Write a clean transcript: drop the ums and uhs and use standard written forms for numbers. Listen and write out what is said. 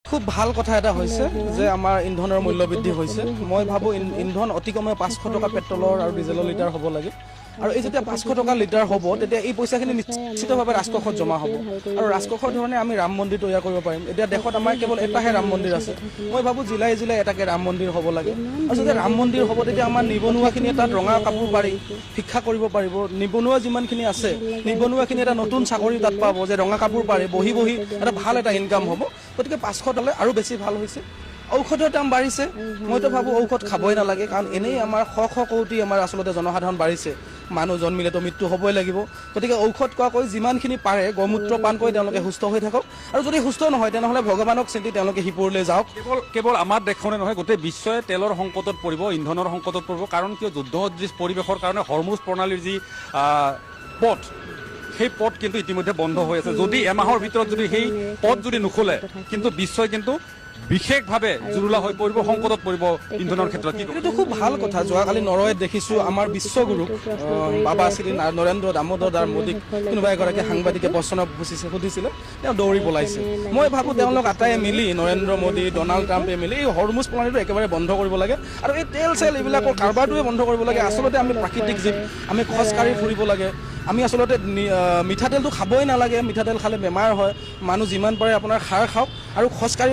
খুব ভাল কথা এটা হৈছে যে আমাৰ ইন্ধনৰ মূল্য বৃদ্ধি হৈছে। মই ভাবোঁ ইন্ধন অতি কমে 500 টকা পেট্ৰলৰ আৰু ডিজেলৰ লিটাৰ হ'ব লাগে। আৰু এই যেতিয়া 500 টকা লিটাৰ হ'ব তেতিয়া এই পইচাখিনি নিশ্চিতভাৱে ৰাজকোষত জমা হ'ব আৰু ৰাজকোষৰ ধৰণে আমি ৰাম মন্দিৰ তৈয়াৰ কৰিব পাৰিম। এতিয়া দেশত আমাৰ কেৱল এটাহে ৰাম মন্দিৰ আছে। মই ভাবোঁ জিলাই জিলাই এটাকে ৰাম মন্দিৰ হ'ব লাগে। আৰু যেতিয়া ৰাম মন্দিৰ হ'ব তেতিয়া আমাৰ নিবনুৱাখিনিয়ে তাত ৰঙা কাপোৰ পাৰি শিক্ষা কৰিব পাৰিব। নিবনুৱা যিমানখিনি আছে নিবনুৱাখিনি এটা নতুন চাকৰি তাত পাব যে ৰঙা কাপোৰ পাৰি বহি বহি এটা ভাল এটা ইনকাম হ'ব। গতিকে 500 টকালৈ আৰু বেছি ভাল হৈছে। ঔষধৰ দাম বাঢ়িছে। মইতো ভাবোঁ ঔষধ খাবই নালাগে, কাৰণ এনেই আমাৰ শ কোটি আমাৰ আচলতে জনসাধাৰণ বাঢ়িছে। মানুহ জন্মিলেতো মৃত্যু হ'বই লাগিব। গতিকে ঔষধ খোৱাকৈ যিমানখিনি পাৰে গৌমূত্ৰ পান কৰি তেওঁলোকে সুস্থ হৈ থাকক, আৰু যদি সুস্থ নহয় তেনেহ'লে ভগৱানক চিন্তি তেওঁলোকে শিপুৰলৈ যাওক। কেৱল আমাৰ দেশখনে নহয়, গোটেই বিশ্বই তেলৰ সংকটত পৰিব, ইন্ধনৰ সংকটত পৰিব। কাৰণ কিয় যুদ্ধ সদৃশ পৰিৱেশৰ কাৰণে হৰমুজ প্ৰণালীৰ যি পথ, সেই পথ কিন্তু ইতিমধ্যে বন্ধ হৈ আছে। যদি এমাহৰ ভিতৰত যদি সেই পথ যদি নোখোলে কিন্তু বিশ্বই কিন্তু বিশেষভাৱে জুৰুলা হৈ পৰিব, সংকটত পৰিব ইন্ধনৰ ক্ষেত্ৰত। এইটো খুব ভাল কথা। যোৱাকালি নৰৱেত দেখিছোঁ আমাৰ বিশ্বগুৰুক বাবা শ্ৰী নৰেন্দ্ৰ দামোদৰ দাস মোদীক কোনোবা এগৰাকী সাংবাদিকে প্ৰশ্ন সুধিছিলে, তেওঁ দৌৰি পলাইছে। মই ভাবোঁ তেওঁলোক আটাইয়ে মিলি নৰেন্দ্ৰ মোদী ডনাল্ড ট্ৰাম্পে মিলি এই হৰমুজ প্ৰণালীটো একেবাৰে বন্ধ কৰিব লাগে আৰু এই তেল চেল এইবিলাকৰ কাৰবাৰটোৱে বন্ধ কৰিব লাগে। আচলতে আমি প্ৰাকৃতিক জীৱ, আমি খোজকাঢ়ি ফুৰিব লাগে। আমি আচলতে মিঠাতেলটো খাবই নালাগে, মিঠাতেল খালে বেমাৰ হয়। মানুহ যিমান পাৰে আপোনাৰ খাৰ খাওক আৰু খোজকাঢ়ি